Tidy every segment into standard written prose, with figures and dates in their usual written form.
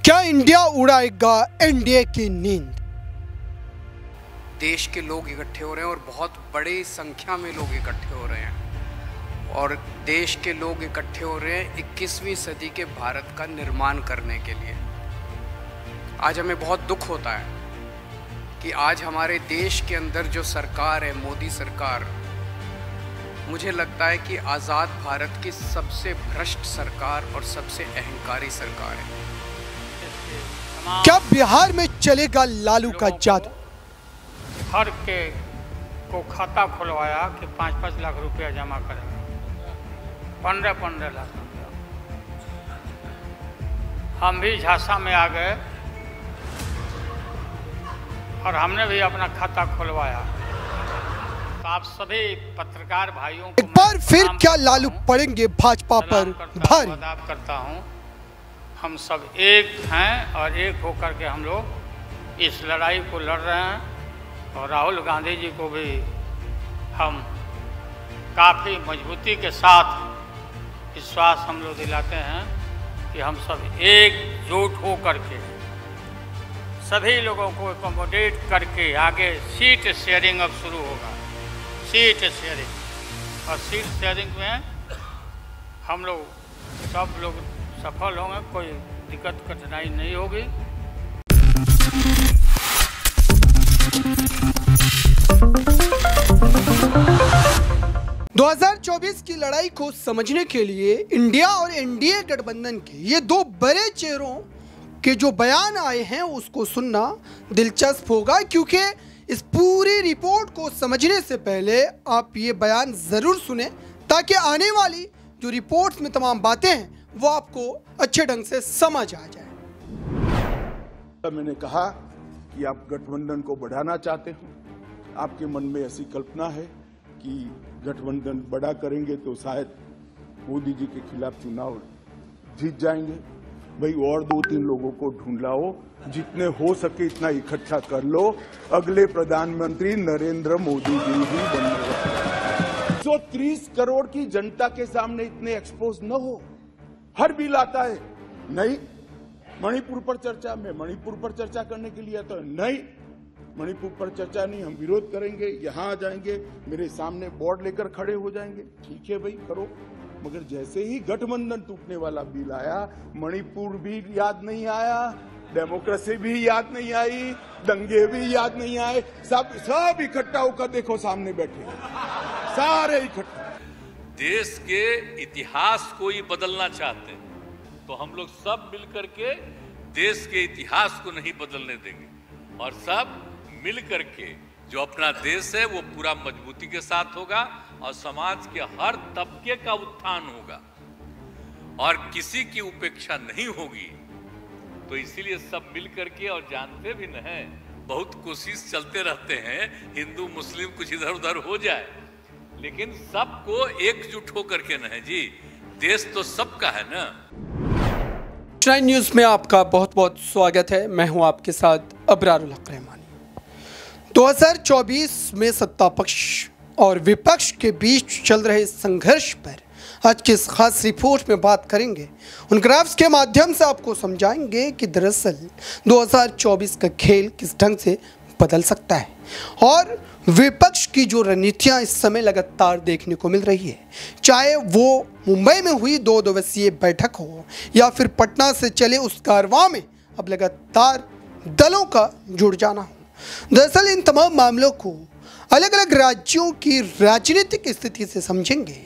क्या India उड़ाएगा NDA की नींद? देश के लोग इकट्ठे हो रहे हैं और बहुत बड़ी संख्या में लोग इकट्ठे हो रहे हैं और देश के लोग इकट्ठे हो रहे हैं 21वीं सदी के भारत का निर्माण करने के लिए। आज हमें बहुत दुख होता है कि आज हमारे देश के अंदर जो सरकार है, मोदी सरकार, मुझे लगता है कि आज़ाद भारत की सबसे भ्रष्ट सरकार और सबसे अहंकारी सरकार है। क्या बिहार में चलेगा लालू का जादू? हर के को खाता खुलवाया कि 5-5 लाख रुपया जमा करेगा, 15-15 लाख रुपया। हम भी झांसा में आ गए और हमने भी अपना खाता खुलवाया। तो आप सभी पत्रकार भाइयों को एक बार फिर क्या लालू पड़ेंगे भाजपा पर भारी? आदाब करता हूं। हम सब एक हैं और एक होकर के हम लोग इस लड़ाई को लड़ रहे हैं और राहुल गांधी जी को भी हम काफ़ी मजबूती के साथ विश्वास हम लोग दिलाते हैं कि हम सब एकजुट हो करके सभी लोगों को एकोमोडेट करके आगे सीट शेयरिंग अब शुरू होगा। सीट शेयरिंग, और सीट शेयरिंग में हम लोग सब लोग सफल होंगे, कोई दिक्कत कठिनाई नहीं होगी। ...2024 की लड़ाई को समझने के लिए इंडिया और एनडीए गठबंधन के ये दो बड़े चेहरों के जो बयान आए हैं उसको सुनना दिलचस्प होगा, क्योंकि इस पूरी रिपोर्ट को समझने से पहले आप ये बयान ज़रूर सुने ताकि आने वाली जो रिपोर्ट्स में तमाम बातें हैं वो आपको अच्छे ढंग से समझ आ जाए। मैंने कहा कि आप गठबंधन को बढ़ाना चाहते हो, आपके मन में ऐसी कल्पना है कि गठबंधन बड़ा करेंगे तो शायद मोदी जी के खिलाफ चुनाव जीत जाएंगे। भाई और 2-3 लोगों को ढूंढ लाओ, जितने हो सके इतना इकट्ठा कर लो, अगले प्रधानमंत्री नरेंद्र मोदी जी ही बनने वाले। 130 करोड़ की जनता के सामने इतने एक्सपोज न हो। हर बिल आता है, नहीं मणिपुर पर चर्चा, मैं मणिपुर पर चर्चा करने के लिए आता है, नहीं मणिपुर पर चर्चा नहीं, हम विरोध करेंगे, यहां आ जाएंगे, मेरे सामने बोर्ड लेकर खड़े हो जाएंगे। ठीक है भाई, करो। मगर जैसे ही गठबंधन टूटने वाला बिल आया, मणिपुर भी याद नहीं आया, डेमोक्रेसी भी याद नहीं आई, दंगे भी याद नहीं आए, सब इकट्ठा होकर देखो सामने बैठे, सारे इकट्ठा। देश के इतिहास को ही बदलना चाहते हैं तो हम लोग सब मिलकर के देश के इतिहास को नहीं बदलने देंगे और सब मिलकर के जो अपना देश है वो पूरा मजबूती के साथ होगा और समाज के हर तबके का उत्थान होगा और किसी की उपेक्षा नहीं होगी। तो इसीलिए सब मिलकर के, और जानते भी न हैं, बहुत कोशिश चलते रहते हैं हिंदू मुस्लिम कुछ इधर उधर हो जाए, लेकिन सबको एकजुट होकर के न है जी, देश तो सबका है ना। श्राइन न्यूज में आपका बहुत बहुत स्वागत है। मैं हूं आपके साथ अबरारुल हक रहमानी। 2024 में सत्ता पक्ष और विपक्ष के बीच चल रहे संघर्ष पर आज की इस खास रिपोर्ट में बात करेंगे। उन ग्राफ्स के माध्यम से आपको समझाएंगे कि दरअसल 2024 का खेल किस ढंग से बदल सकता है और विपक्ष की जो रणनीतियां इस समय लगातार देखने को मिल रही है, चाहे वो मुंबई में हुई 2 दिवसीय बैठक हो या फिर पटना से चले उस कारवां में अब लगातार दलों का जुड़ जाना हो। दरअसल इन तमाम मामलों को अलग अलग राज्यों की राजनीतिक स्थिति से समझेंगे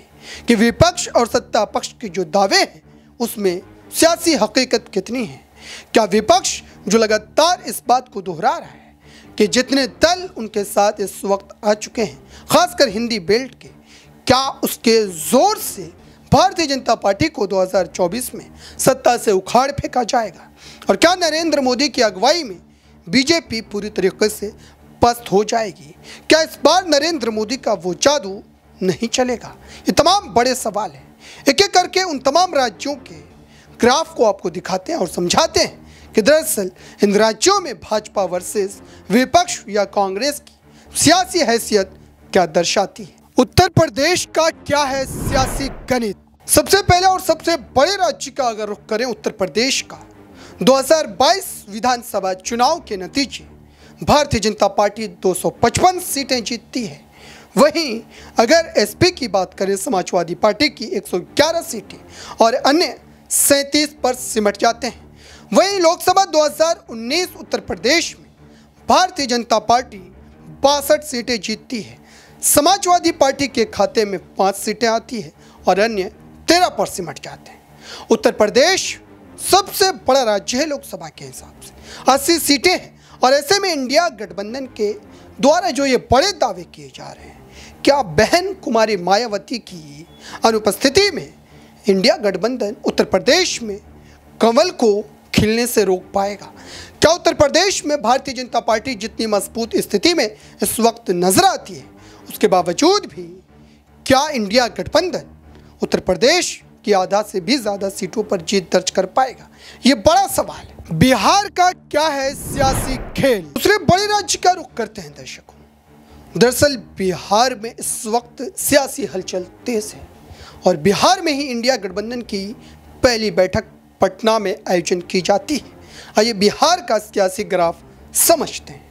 कि विपक्ष और सत्ता पक्ष के जो दावे हैं उसमें सियासी हकीकत कितनी है। क्या विपक्ष जो लगातार इस बात को दोहरा रहा है कि जितने दल उनके साथ इस वक्त आ चुके हैं, खासकर हिंदी बेल्ट के, क्या उसके जोर से भारतीय जनता पार्टी को 2024 में सत्ता से उखाड़ फेंका जाएगा और क्या नरेंद्र मोदी की अगुवाई में बीजेपी पूरी तरीके से पस्त हो जाएगी? क्या इस बार नरेंद्र मोदी का वो जादू नहीं चलेगा? ये तमाम बड़े सवाल हैं। एक एक करके उन तमाम राज्यों के ग्राफ को आपको दिखाते हैं और समझाते हैं कि दरअसल इन राज्यों में भाजपा वर्सेस विपक्ष या कांग्रेस की सियासी हैसियत क्या दर्शाती है। उत्तर प्रदेश का क्या है सियासी गणित? सबसे पहले और सबसे बड़े राज्य का अगर रुख करें उत्तर प्रदेश का, 2022 विधानसभा चुनाव के नतीजे भारतीय जनता पार्टी 255 सीटें जीतती है। वहीं अगर एसपी की बात करें, समाजवादी पार्टी की 111 सीटें और अन्य 37 पर सिमट जाते हैं। वहीं लोकसभा 2019 उत्तर प्रदेश में भारतीय जनता पार्टी 62 सीटें जीतती है। समाजवादी पार्टी के खाते में 5 सीटें आती है और अन्य 13 पर सिमट जाते हैं। उत्तर प्रदेश सबसे बड़ा राज्य है लोकसभा के हिसाब से, 80 सीटें हैं और ऐसे में इंडिया गठबंधन के द्वारा जो ये बड़े दावे किए जा रहे हैं, क्या बहन कुमारी मायावती की अनुपस्थिति में इंडिया गठबंधन उत्तर प्रदेश में कमल को खिलने से रोक पाएगा? क्या उत्तर प्रदेश में भारतीय जनता पार्टी जितनी मजबूत स्थिति में इस वक्त नजर आती है, उसके बावजूद भी क्या इंडिया गठबंधन उत्तर प्रदेश की आधा से भी ज्यादा सीटों पर जीत दर्ज कर पाएगा? ये बड़ा सवाल है। बिहार का क्या है सियासी खेल? दूसरे बड़े राज्य का रुख करते हैं दर्शकों। दरअसल बिहार में इस वक्त सियासी हलचल तेज है और बिहार में ही इंडिया गठबंधन की पहली बैठक पटना में आयोजन की जाती है। आइए बिहार का सियासी ग्राफ समझते हैं।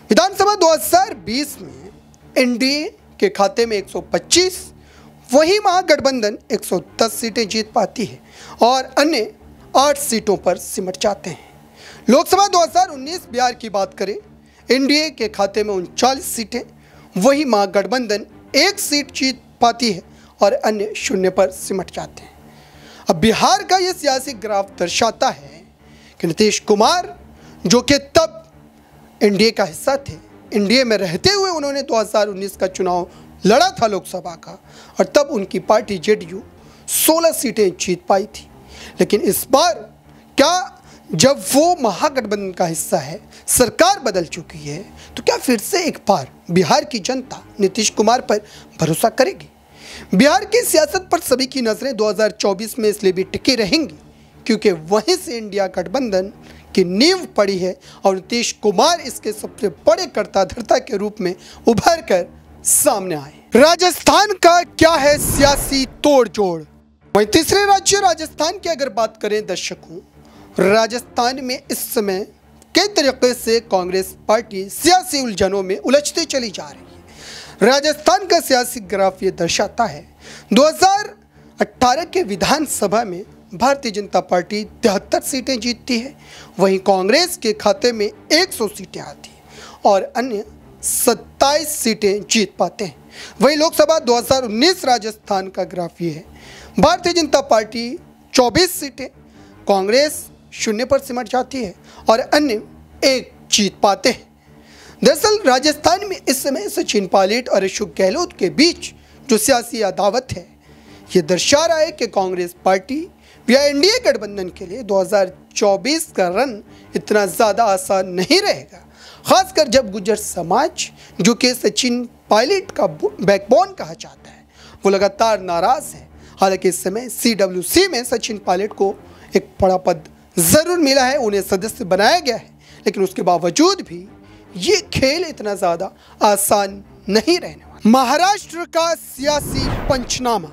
विधानसभा 2020 में एनडीए के खाते में 125, वही महागठबंधन 110 सीटें जीत पाती है और अन्य 8 सीटों पर सिमट जाते हैं। लोकसभा 2019 बिहार की बात करें, एनडीए के खाते में 39 सीटें, वही महागठबंधन 1 सीट जीत पाती है और अन्य 0 पर सिमट जाते हैं। अब बिहार का ये सियासी ग्राफ दर्शाता है कि नीतीश कुमार, जो कि तब एनडीए का हिस्सा थे, एनडीए में रहते हुए उन्होंने 2019 का चुनाव लड़ा था लोकसभा का और तब उनकी पार्टी जेडीयू 16 सीटें जीत पाई थी। लेकिन इस बार क्या जब वो महागठबंधन का हिस्सा है, सरकार बदल चुकी है, तो क्या फिर से एक बार बिहार की जनता नीतीश कुमार पर भरोसा करेगी? बिहार की सियासत पर सभी की नज़रें 2024 में इसलिए भी टिकी रहेंगी क्योंकि वहीं से इंडिया गठबंधन की नींव पड़ी है और नीतीश कुमार इसके सबसे बड़े कर्ता धर्ता के रूप में उभर कर सामने आए। राजस्थान का क्या है सियासी तोड़जोड़? वहीं तीसरे राज्य राजस्थान की अगर बात करें दर्शकों, राजस्थान में इस समय कई तरीके से कांग्रेस पार्टी सियासी उलझनों में उलझती चली जा रही है। राजस्थान का सियासी ग्राफ ये दर्शाता है 2018 के विधानसभा में भारतीय जनता पार्टी 73 सीटें जीतती है, वहीं कांग्रेस के खाते में 100 सीटें आती हैं और अन्य 27 सीटें जीत पाते हैं। वहीं लोकसभा 2019 राजस्थान का ग्राफ ये है, भारतीय जनता पार्टी 24 सीटें, कांग्रेस 0 पर सिमट जाती है और अन्य 1 जीत पाते हैं। दरअसल राजस्थान में इस समय सचिन पायलट और अशोक गहलोत के बीच जो सियासी अदावत है, ये दर्शा रहा है कि कांग्रेस पार्टी या एनडीए गठबंधन के लिए 2024 का रन इतना ज़्यादा आसान नहीं रहेगा, खासकर जब गुर्जर समाज, जो कि सचिन पायलट का बैकबोन कहा जाता है, वो लगातार नाराज़ है। हालांकि इस समय CWC में सचिन पायलट को एक बड़ा पद ज़रूर मिला है, उन्हें सदस्य बनाया गया है, लेकिन उसके बावजूद भी ये खेल इतना ज़्यादा आसान नहीं रहने वाला। महाराष्ट्र का सियासी पंचनामा,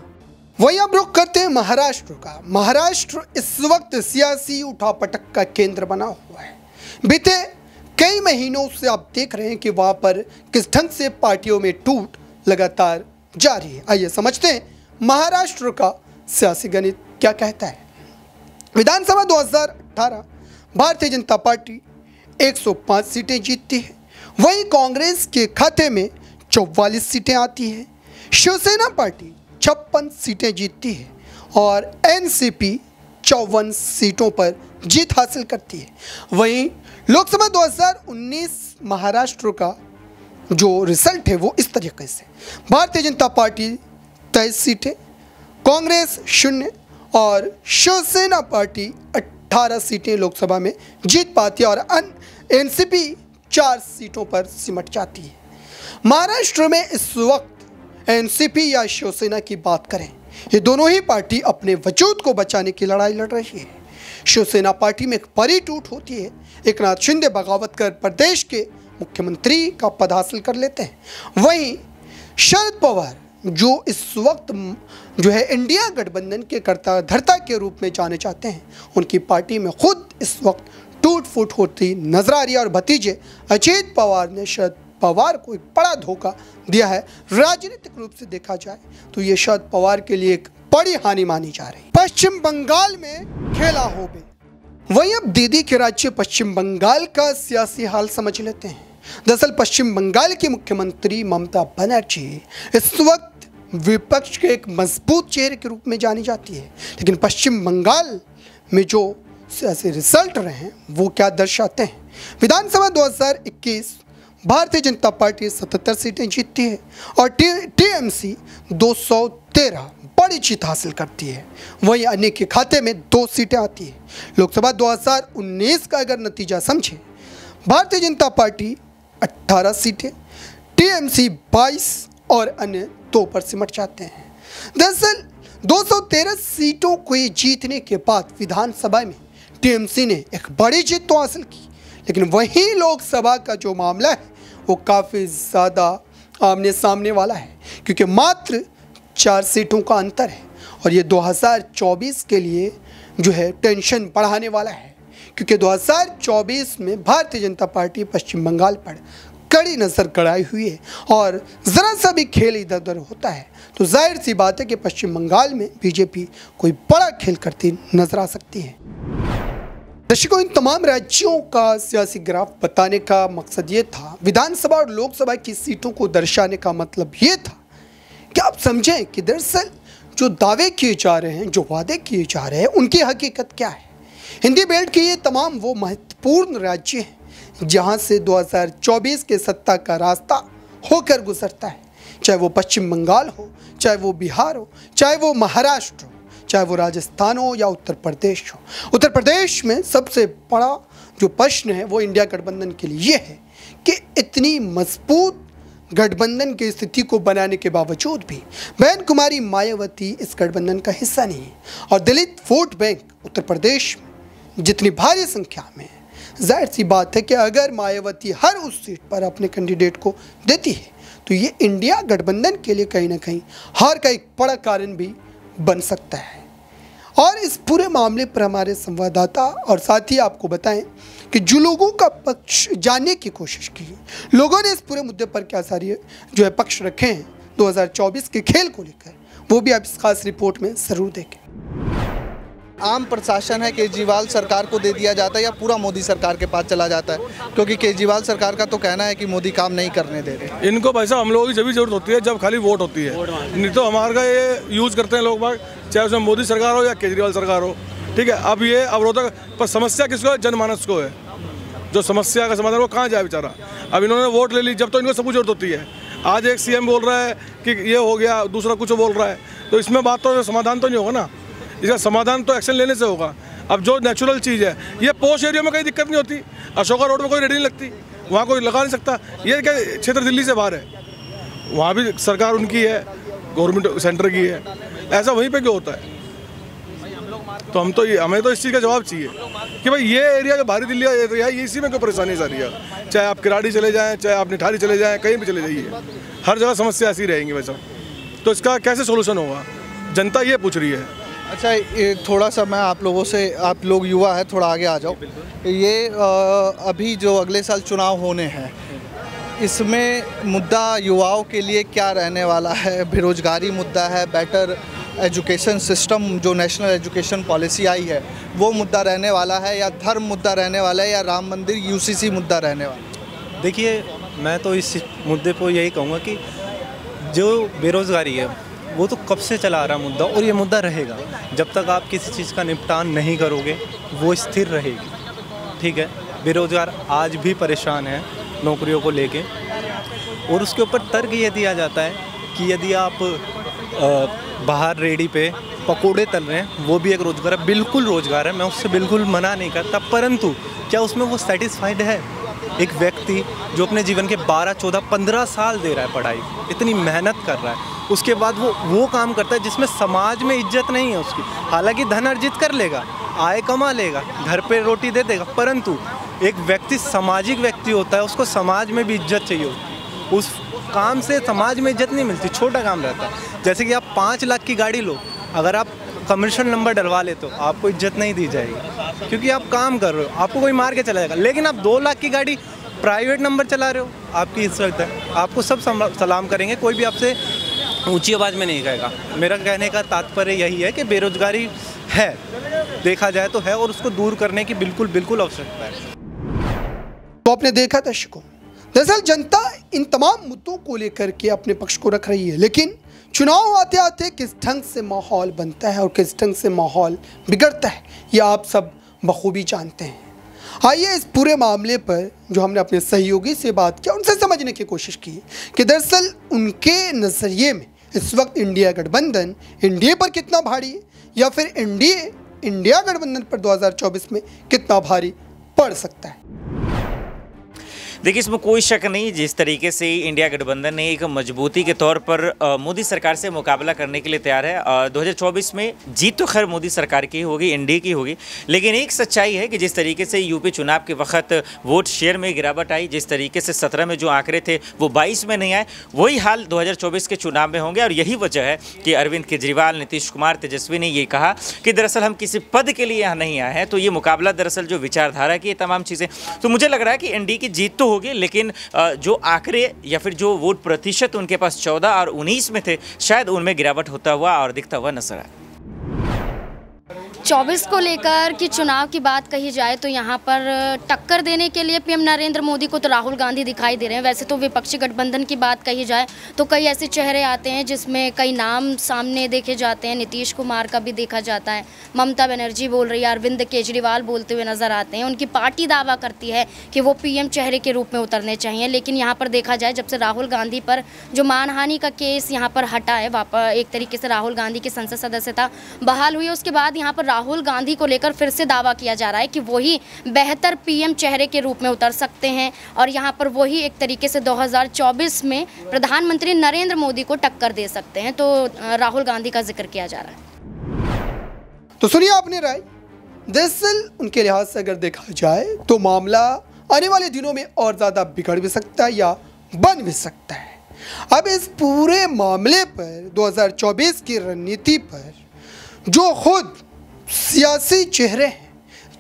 वही अब रुख करते हैं महाराष्ट्र का। महाराष्ट्र इस वक्त सियासी उठापटक का केंद्र बना हुआ है। बीते कई महीनों से आप देख रहे हैं कि वहाँ पर किस ढंग से पार्टियों में टूट लगातार जारी है। आइए समझते हैं महाराष्ट्र का सियासी गणित क्या कहता है। विधानसभा 2018 भारतीय जनता पार्टी 105 सीटें जीतती है, वहीं कांग्रेस के खाते में 44 सीटें आती है, शिवसेना पार्टी 56 सीटें जीतती है और एनसीपी 54 सीटों पर जीत हासिल करती है। वहीं लोकसभा 2019 महाराष्ट्र का जो रिजल्ट है वो इस तरीके से, भारतीय जनता पार्टी 23 सीटें, कांग्रेस 0 और शिवसेना पार्टी 18 सीटें लोकसभा में जीत पाती है और एनसीपी 4 सीटों पर सिमट जाती है। महाराष्ट्र में इस वक्त एनसीपी या शिवसेना की बात करें, ये दोनों ही पार्टी अपने वजूद को बचाने की लड़ाई लड़ रही है। शिवसेना पार्टी में एक बड़ी टूट होती है, एकनाथ शिंदे बगावत कर प्रदेश के मुख्यमंत्री का पद हासिल कर लेते हैं। वहीं शरद पवार जो इस वक्त जो है इंडिया गठबंधन के कर्ता धर्ता के रूप में जाने जाते हैं, उनकी पार्टी में खुद इस वक्त टूट फूट होती नजर आ रही है। और भतीजे अजीत पवार ने शरद पवार को एक बड़ा धोखा दिया है। राजनीतिक रूप से देखा जाए तो ये शरद पवार के लिए एक बड़ी हानि मानी जा रही है। पश्चिम बंगाल में खेला होबे। वहीं अब दीदी के राज्य पश्चिम बंगाल का सियासी हाल समझ लेते हैं। दरअसल पश्चिम बंगाल की मुख्यमंत्री ममता बनर्जी इस वक्त विपक्ष के एक मजबूत चेहरे के रूप में जानी जाती है, लेकिन पश्चिम बंगाल में जो सियासी रिजल्ट रहे हैं वो क्या दर्शाते हैं। विधानसभा 2021 भारतीय जनता पार्टी 77 सीटें जीतती है और टीएमसी 213 बड़ी जीत हासिल करती है। वहीं अन्य के खाते में 2 सीटें आती है। लोकसभा 2019 का अगर नतीजा समझे, भारतीय जनता पार्टी 18 सीटें, टीएमसी 22 और अन्य 2 पर सिमट जाते हैं। दरअसल 213 सीटों को जीतने के बाद विधानसभा में टीएमसी ने एक बड़ी जीत तो हासिल की, लेकिन वहीं लोकसभा का जो मामला है वो काफ़ी ज़्यादा आमने सामने वाला है, क्योंकि मात्र 4 सीटों का अंतर है। और ये 2024 के लिए जो है टेंशन बढ़ाने वाला है, क्योंकि 2024 में भारतीय जनता पार्टी पश्चिम बंगाल पर कड़ी नज़र गड़ाई हुई है और ज़रा सा भी खेल इधर उधर होता है तो जाहिर सी बात है कि पश्चिम बंगाल में बीजेपी कोई बड़ा खेल करती नजर आ सकती है। दर्शकों, इन तमाम राज्यों का सियासी ग्राफ बताने का मकसद ये था, विधानसभा और लोकसभा की सीटों को दर्शाने का मतलब ये था कि आप समझें कि दरअसल जो दावे किए जा रहे हैं, जो वादे किए जा रहे हैं, उनकी हकीकत क्या है। हिंदी बेल्ट के ये तमाम वो महत्वपूर्ण राज्य हैं जहां से 2024 के सत्ता का रास्ता होकर गुजरता है, चाहे वो पश्चिम बंगाल हो, चाहे वो बिहार हो, चाहे वो महाराष्ट्र हो, चाहे वो राजस्थान हो या उत्तर प्रदेश हो। उत्तर प्रदेश में सबसे बड़ा जो प्रश्न है वो इंडिया गठबंधन के लिए ये है कि इतनी मजबूत गठबंधन की स्थिति को बनाने के बावजूद भी बहन कुमारी मायावती इस गठबंधन का हिस्सा नहीं है। और दलित वोट बैंक उत्तर प्रदेश में जितनी भारी संख्या में है, जाहिर सी बात है कि अगर मायावती हर उस सीट पर अपने कैंडिडेट को देती है तो ये इंडिया गठबंधन के लिए कहीं ना कहीं हार का एक बड़ा कारण भी बन सकता है। और इस पूरे मामले पर हमारे संवाददाता और साथ ही आपको बताएं कि जो लोगों का पक्ष जानने की कोशिश की, लोगों ने इस पूरे मुद्दे पर क्या सारी जो है पक्ष रखे हैं 2024 के खेल को लेकर, वो भी आप इस खास रिपोर्ट में ज़रूर देखें। आम प्रशासन है केजरीवाल सरकार को दे दिया जाता है या पूरा मोदी सरकार के पास चला जाता है, क्योंकि केजरीवाल सरकार का तो कहना है कि मोदी काम नहीं करने दे रहे। इनको पैसा हम लोगों की जब भी जरूरत होती है जब खाली वोट होती है, नहीं तो हमारा ये यूज़ करते हैं लोग बाग, चाहे उसमें मोदी सरकार हो या केजरीवाल सरकार हो। ठीक है, अब ये अवरोधक पर समस्या किसको है? जनमानस को है। जो समस्या का समाधान वो कहाँ जाए बेचारा। अब इन्होंने वोट ले ली, जब तो इनको सब कुछ जरूरत होती है। आज एक सीएम बोल रहा है कि ये हो गया, दूसरा कुछ बोल रहा है, तो इसमें बात तो समाधान तो नहीं होगा ना। इसका समाधान तो एक्शन लेने से होगा। अब जो नेचुरल चीज़ है, ये पोश एरिया में कोई दिक्कत नहीं होती, अशोका रोड में कोई रेडी नहीं लगती, वहाँ कोई लगा नहीं सकता। ये क्या क्षेत्र दिल्ली से बाहर है, वहाँ भी सरकार उनकी है, गवर्नमेंट सेंटर की है, ऐसा वहीं पे क्यों होता है? तो हमें तो इस चीज़ का जवाब चाहिए कि भाई ये एरिया जो बाहरी दिल्ली एरिया है, इसी में कोई परेशानी सारी है। चाहे आप किराड़ी चले जाएँ, चाहे आप निठारी चले जाएँ, कहीं भी चले जाइए, हर जगह समस्या ऐसी रहेंगी वैसा। तो इसका कैसे सोल्यूशन होगा, जनता ये पूछ रही है। अच्छा, ये थोड़ा सा मैं आप लोगों से, आप लोग युवा है, थोड़ा आगे आ जाओ। ये अभी जो अगले साल चुनाव होने हैं, इसमें मुद्दा युवाओं के लिए क्या रहने वाला है? बेरोजगारी मुद्दा है, बेटर एजुकेशन सिस्टम जो नेशनल एजुकेशन पॉलिसी आई है वो मुद्दा रहने वाला है, या धर्म मुद्दा रहने वाला है, या राम मंदिर यूसीसी मुद्दा रहने वाला है? देखिए, मैं तो इस मुद्दे पर यही कहूँगा कि जो बेरोज़गारी है वो तो कब से चला आ रहा मुद्दा, और ये मुद्दा रहेगा जब तक आप किसी चीज़ का निपटान नहीं करोगे, वो स्थिर रहेगी। ठीक है, बेरोज़गार आज भी परेशान हैं नौकरियों को लेके, और उसके ऊपर तर्क ये दिया जाता है कि यदि आप बाहर रेडी पे पकोड़े तल रहे हैं वो भी एक रोज़गार है। बिल्कुल रोज़गार है, मैं उससे बिल्कुल मना नहीं करता, परंतु क्या उसमें वो सेटिस्फाइड है? एक व्यक्ति जो अपने जीवन के 12, 14, 15 साल दे रहा है पढ़ाई, इतनी मेहनत कर रहा है, उसके बाद वो काम करता है जिसमें समाज में इज्जत नहीं है उसकी। हालांकि धन अर्जित कर लेगा, आय कमा लेगा, घर पे रोटी दे देगा, परंतु एक व्यक्ति सामाजिक व्यक्ति होता है, उसको समाज में भी इज्जत चाहिए होती है। उस काम से समाज में इज्जत नहीं मिलती, छोटा काम रहता है। जैसे कि आप 5 लाख की गाड़ी लो, अगर आप कमर्शियल नंबर डलवा ले तो आपको इज्जत नहीं दी जाएगी, क्योंकि आप काम कर रहे हो, आपको कोई मार के चला जाएगा। लेकिन आप 2 लाख की गाड़ी प्राइवेट नंबर चला रहे हो, आपकी इज्जत है, आपको सब सलाम करेंगे, कोई भी आपसे ऊंची आवाज़ में नहीं कहेगा। मेरा कहने का तात्पर्य यही है कि बेरोजगारी है, देखा जाए तो है, और उसको दूर करने की बिल्कुल बिल्कुल आवश्यकता है। तो आपने देखा दर्शकों, दरअसल जनता इन तमाम मुद्दों को लेकर के अपने पक्ष को रख रही है, लेकिन चुनाव आते आते किस ढंग से माहौल बनता है और किस ढंग से माहौल बिगड़ता है, यह आप सब बखूबी जानते हैं। आइए इस पूरे मामले पर जो हमने अपने सहयोगी से बात किया, उनसे समझने की कोशिश की कि दरअसल उनके नज़रिए में इस वक्त इंडिया गठबंधन एनडीए पर कितना भारी है, या फिर एनडीए इंडिया गठबंधन पर 2024 में कितना भारी पड़ सकता है। देखिए, इसमें कोई शक नहीं, जिस तरीके से इंडिया गठबंधन ने एक मजबूती के तौर पर मोदी सरकार से मुकाबला करने के लिए तैयार है। 2024 में जीत तो खैर मोदी सरकार की होगी, एनडीए की होगी, लेकिन एक सच्चाई है कि जिस तरीके से यूपी चुनाव के वक्त वोट शेयर में गिरावट आई, जिस तरीके से 17 में जो आंकड़े थे वो 22 में नहीं आए, वही हाल 2024 के चुनाव में होंगे। और यही वजह है कि अरविंद केजरीवाल, नीतीश कुमार, तेजस्वी ने ये कहा कि दरअसल हम किसी पद के लिए यहाँ नहीं आए हैं। तो ये मुकाबला दरअसल जो विचारधारा की तमाम चीज़ें, तो मुझे लग रहा है कि एनडीए की जीत तो होगी, लेकिन जो आंकड़े या फिर जो वोट प्रतिशत उनके पास 14 और 19 में थे, शायद उनमें गिरावट होता हुआ और दिखता हुआ नजर आए। 24 को लेकर कि चुनाव की बात कही जाए तो यहाँ पर टक्कर देने के लिए पीएम नरेंद्र मोदी को तो राहुल गांधी दिखाई दे रहे हैं। वैसे तो विपक्षी गठबंधन की बात कही जाए तो कई ऐसे चेहरे आते हैं जिसमें कई नाम सामने देखे जाते हैं। नीतीश कुमार का भी देखा जाता है, ममता बनर्जी बोल रही है, अरविंद केजरीवाल बोलते हुए नजर आते हैं। उनकी पार्टी दावा करती है कि वो पीएम चेहरे के रूप में उतरने चाहिए। लेकिन यहाँ पर देखा जाए, जब से राहुल गांधी पर जो मानहानि का केस यहाँ पर हटा है, वापस एक तरीके से राहुल गांधी की संसद सदस्यता बहाल हुई, उसके बाद यहाँ पर राहुल गांधी को लेकर फिर से दावा किया जा रहा है कि वही बेहतर पीएम चेहरे के रूप में उतर सकते हैं और यहाँ पर वही एक तरीके से 2024 में प्रधानमंत्री नरेंद्र मोदी को टक्कर दे सकते हैं। तो राहुल गांधी का जिक्र किया जा रहा है। तो सुनिए आपने राय। दरअसल उनके लिहाज से अगर देखा जाए तो मामला आने वाले दिनों में और ज़्यादा बिगड़ भी सकता है या बन भी सकता है। अब इस पूरे मामले पर 2024 की रणनीति पर जो खुद सियासी चेहरे हैं,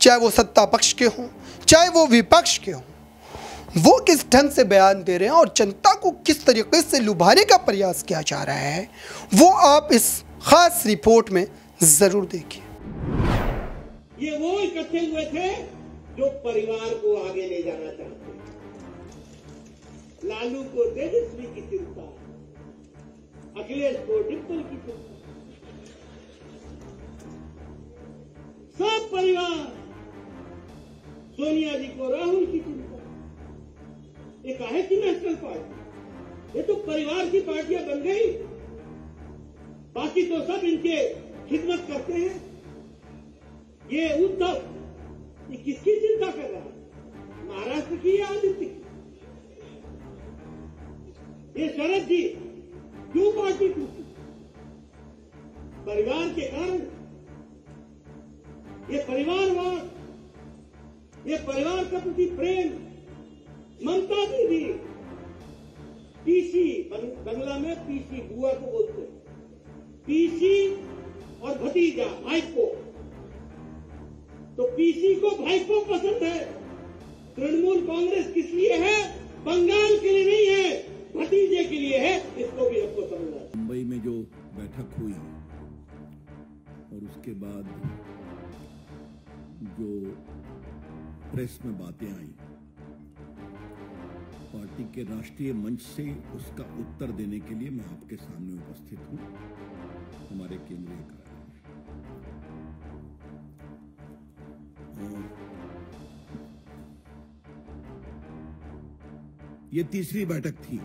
चाहे वो सत्ता पक्ष के हों चाहे वो विपक्ष के हों, वो किस ढंग से बयान दे रहे हैं और जनता को किस तरीके से लुभाने का प्रयास किया जा रहा है, वो आप इस खास रिपोर्ट में ज़रूर देखिए। ये वो इकट्ठे हुए थे जो परिवार को आगे ले जाना चाहते हैं। लालू को तेजस्वी की चिंता, अखिलेश को डिम्पल की चिंता, सब परिवार, सोनिया जी को राहुल की चिंता। ये काहे की नेशनल पार्टी? ये तो परिवार की पार्टियां बन गई, बाकी तो सब इनके खिदमत करते हैं। ये उद्धव ये किसकी चिंता कर रहा है? महाराष्ट्र की या आदित्य की? ये शरद जी क्यों पार्टी टूटी? परिवार के कारण। ये परिवारवाद, ये परिवार का प्रति प्रेम। ममता दीदी पीसी, बंगला में पीसी बुआ को बोलते हैं, पीसी और भतीजा भाईपो। तो पीसी को भाईपो पसंद है। तृणमूल कांग्रेस किस लिए है? बंगाल के लिए नहीं है, भतीजे के लिए है। इसको भी हमको समझना है। मुंबई में जो बैठक हुई और उसके बाद जो प्रेस में बातें आई, पार्टी के राष्ट्रीय मंच से उसका उत्तर देने के लिए मैं आपके सामने उपस्थित हूं। हमारे केंद्रीय कार्यालय और ये तीसरी बैठक थी।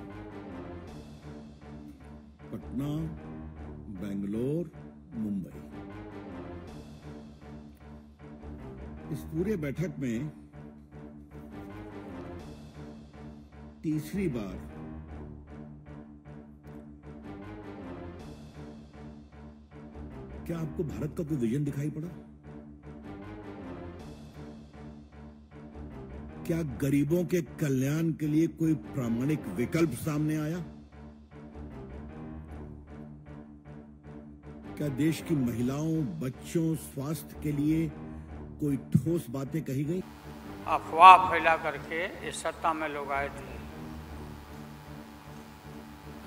पटना, बेंगलोर, मुंबई। इस पूरे बैठक में तीसरी बार क्या आपको भारत का कोई विजन दिखाई पड़ा? क्या गरीबों के कल्याण के लिए कोई प्रामाणिक विकल्प सामने आया? क्या देश की महिलाओं, बच्चों, स्वास्थ्य के लिए कोई ठोस बातें कही गई? अफवाह फैला करके इस सत्ता में लोग आए थे।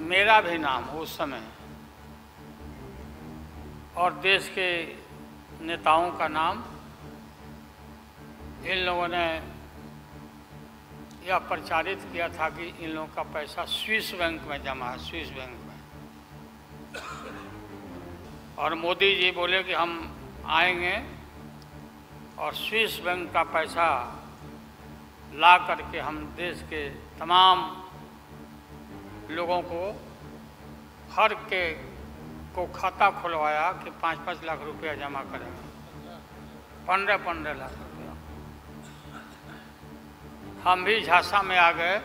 मेरा भी नाम उस समय और देश के नेताओं का नाम इन लोगों ने यह प्रचारित किया था कि इन लोगों का पैसा स्विस बैंक में जमा है, स्विस बैंक में। और मोदी जी बोले कि हम आएंगे और स्विस बैंक का पैसा ला करके हम देश के तमाम लोगों को हर के को खाता खुलवाया कि 5-5 लाख रुपया जमा करेंगे, 15-15 लाख रुपया। हम भी झांसा में आ गए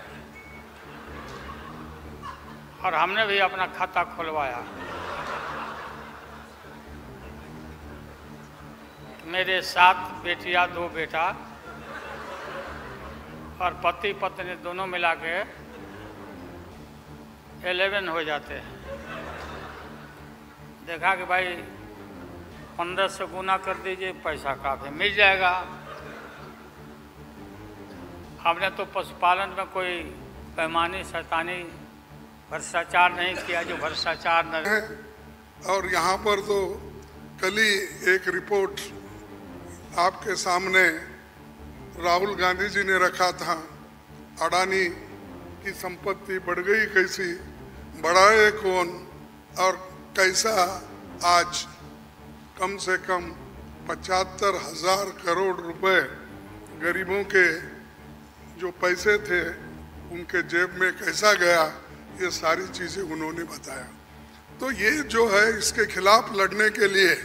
और हमने भी अपना खाता खुलवाया। मेरे 7 बेटियां, 2 बेटा और पति पत्नी दोनों मिला के 11 हो जाते हैं। देखा कि भाई 15 से गुना कर दीजिए, पैसा काफ़ी मिल जाएगा। हमने तो पशुपालन में कोई पैमानी शैतानी भ्रष्टाचार नहीं किया जो भ्रष्टाचार न है। और यहाँ पर तो कल ही एक रिपोर्ट आपके सामने राहुल गांधी जी ने रखा था, अडानी की संपत्ति बढ़ गई कैसी, बढ़ाए कौन, और कैसा आज कम से कम 75,000 करोड़ रुपए गरीबों के जो पैसे थे उनके जेब में कैसा गया, ये सारी चीज़ें उन्होंने बताया। तो ये जो है इसके खिलाफ लड़ने के लिए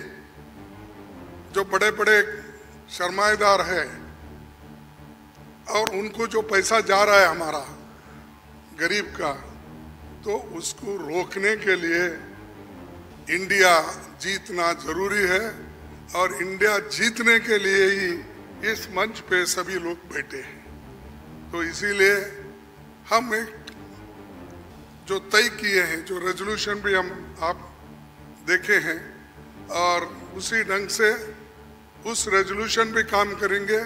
जो बड़े बड़े सरमाएदार है और उनको जो पैसा जा रहा है हमारा गरीब का, तो उसको रोकने के लिए इंडिया जीतना जरूरी है। और इंडिया जीतने के लिए ही इस मंच पे सभी लोग बैठे हैं। तो इसीलिए हम एक जो तय किए हैं, जो रेजोल्यूशन भी हम आप देखे हैं, और उसी ढंग से उस रेजोल्यूशन पे काम करेंगे।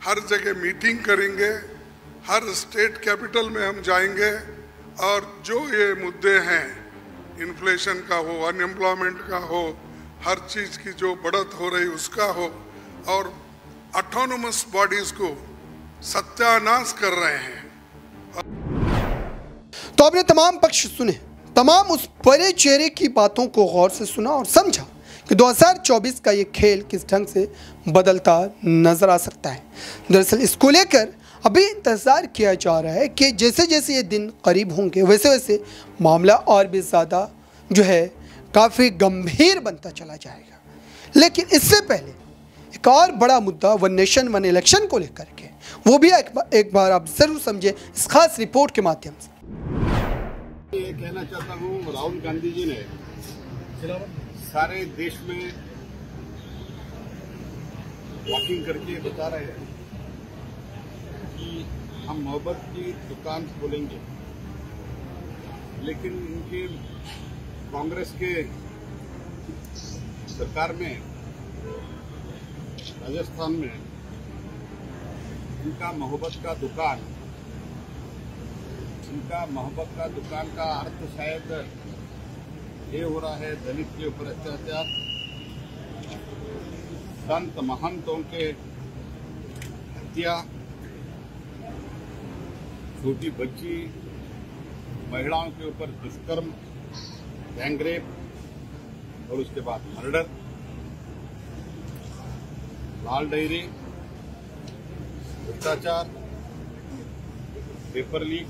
हर जगह मीटिंग करेंगे, हर स्टेट कैपिटल में हम जाएंगे और जो ये मुद्दे हैं, इन्फ्लेशन का हो, अनएम्प्लॉयमेंट का हो, हर चीज़ की जो बढ़त हो रही उसका हो, और ऑटोनोमस बॉडीज को सत्यानाश कर रहे हैं। तो आपने तमाम पक्ष सुने, तमाम उस बड़े चेहरे की बातों को गौर से सुना और समझा कि 2024 का ये खेल किस ढंग से बदलता नजर आ सकता है। दरअसल इसको लेकर अभी इंतज़ार किया जा रहा है कि जैसे जैसे ये दिन करीब होंगे वैसे वैसे मामला और भी ज़्यादा जो है काफ़ी गंभीर बनता चला जाएगा। लेकिन इससे पहले एक और बड़ा मुद्दा वन नेशन वन इलेक्शन को लेकर के, वो भी एक बार आप ज़रूर समझे इस खास रिपोर्ट के माध्यम से। ये कहना चाहता हूँ, राहुल गांधी जी ने सारे देश में वॉकिंग करके बता रहे हैं कि हम मोहब्बत की दुकान खोलेंगे, लेकिन इनके कांग्रेस के सरकार में राजस्थान में इनका मोहब्बत का दुकान, इनका मोहब्बत का दुकान का अर्थ शायद ये हो रहा है दलित के ऊपर अत्याचार, संत महंतों के हत्या, छोटी बच्ची महिलाओं के ऊपर दुष्कर्म, गैंगरेप और उसके बाद मर्डर, लाल डायरी, भ्रष्टाचार, पेपर लीक,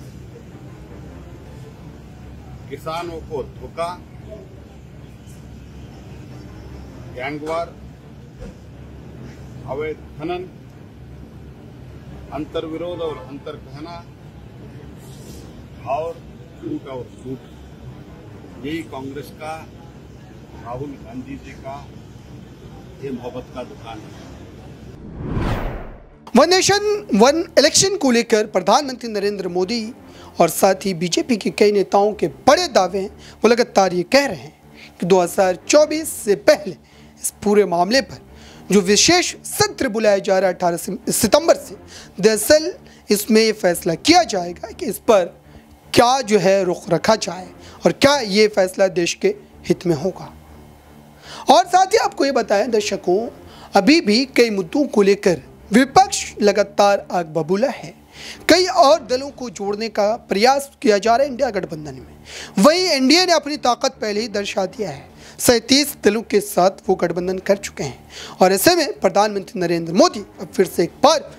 किसानों को धोखा, गैंगवार, अवैध खनन, अंतर्विरोध और अंतर कहना और झूठ और झूठ, यही कांग्रेस का, राहुल गांधी जी का ये मोहब्बत का दुकान है। वन नेशन वन इलेक्शन को लेकर प्रधानमंत्री नरेंद्र मोदी और साथ ही बीजेपी के कई नेताओं के बड़े दावे हैं। वो लगातार ये कह रहे हैं कि 2024 से पहले इस पूरे मामले पर जो विशेष सत्र बुलाया जा रहा है 18 सितंबर से, दरअसल इसमें ये फैसला किया जाएगा कि इस पर क्या जो है रुख रखा जाए और क्या ये फैसला देश के हित में होगा। और साथ ही आपको ये बताएं दर्शकों, अभी भी कई मुद्दों को लेकर विपक्ष लगातार आग बबूला है। कई और दलों को जोड़ने का प्रयास किया जा रहा है इंडिया गठबंधन में। वहीं एनडीए ने अपनी ताकत पहले ही दर्शा दिया है। 37 दलों के साथ वो गठबंधन कर चुके हैं और ऐसे में प्रधानमंत्री नरेंद्र मोदी अब फिर से एक बार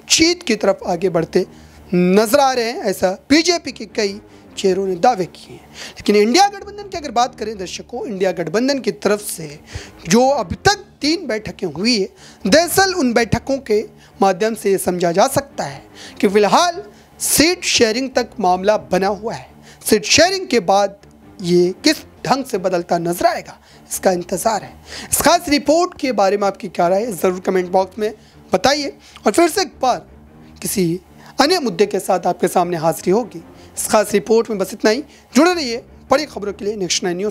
जीत की तरफ आगे बढ़ते नजर आ रहे हैं, ऐसा बीजेपी के कई चेहरों ने दावे किए हैं। लेकिन इंडिया गठबंधन की अगर बात करें दर्शकों, इंडिया गठबंधन की तरफ से जो अब तक 3 बैठकें हुई है, दरअसल उन बैठकों के माध्यम से ये समझा जा सकता है कि फिलहाल सीट शेयरिंग तक मामला बना हुआ है। सीट शेयरिंग के बाद ये किस ढंग से बदलता नजर आएगा, इसका इंतज़ार है। इस खास रिपोर्ट के बारे में आपकी क्या राय है, ज़रूर कमेंट बॉक्स में बताइए। और फिर से एक बार किसी अन्य मुद्दे के साथ आपके सामने हाजिरी होगी। इस खास रिपोर्ट में बस इतना ही। जुड़े रहिए बड़ी खबरों के लिए नेक्स्ट 9 न्यूज़।